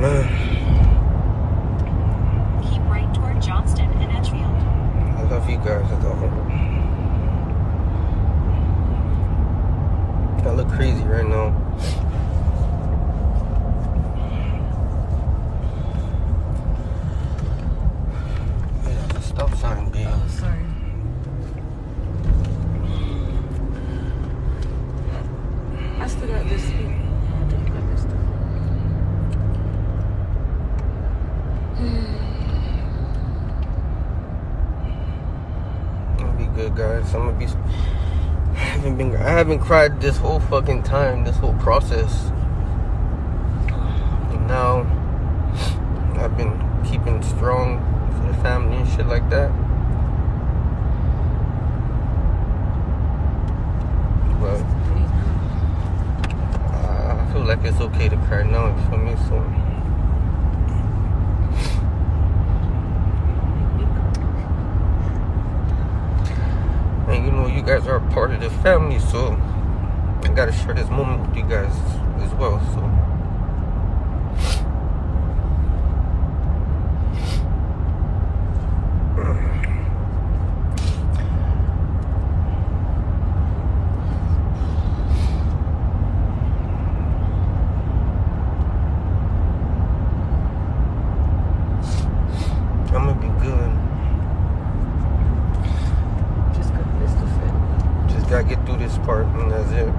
man. Keep right toward Johnston and Edgefield. I love you guys, though. I look crazy right now. Hey, that's a stop sign, babe. Oh, sorry. I still got this speak. I don't got this stuff. I'll be good, guys. I'm gonna be. I haven't cried this whole fucking time, this whole process. And now I've been keeping strong for the family and shit like that. But I feel like it's okay to cry now, you feel me? So and you know, you guys are a part of the family, so I gotta share this moment with you guys as well. So I'm gonna be good. Just got this to fit. Just gotta get through this part, and that's it.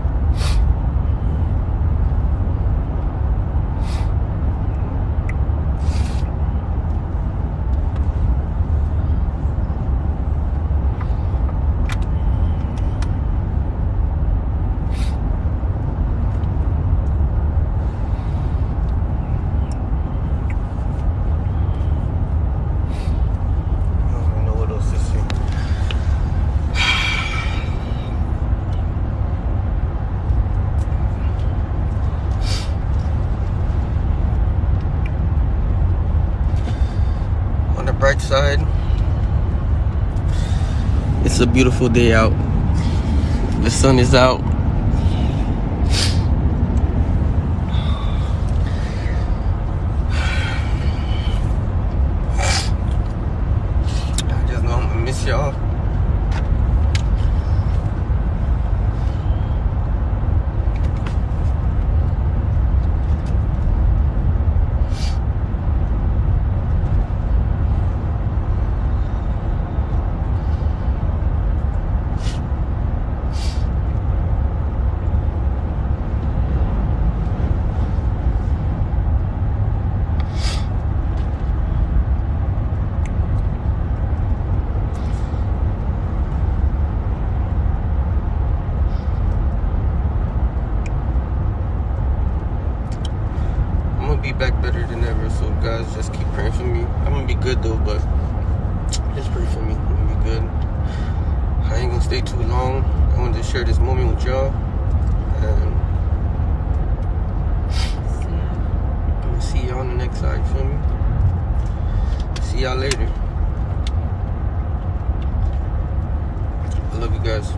I don't even know what else to say. On the bright side, it's a beautiful day out. The sun is out. I just know I'm gonna miss y'all. I'm gonna be back better than ever, so guys, just keep praying for me. I'm gonna be good though, but just pray for me. I'm gonna be good. I ain't gonna stay too long. I wanted to share this moment with y'all, and I'm gonna see y'all on the next side. You feel me? See y'all later. I love you guys.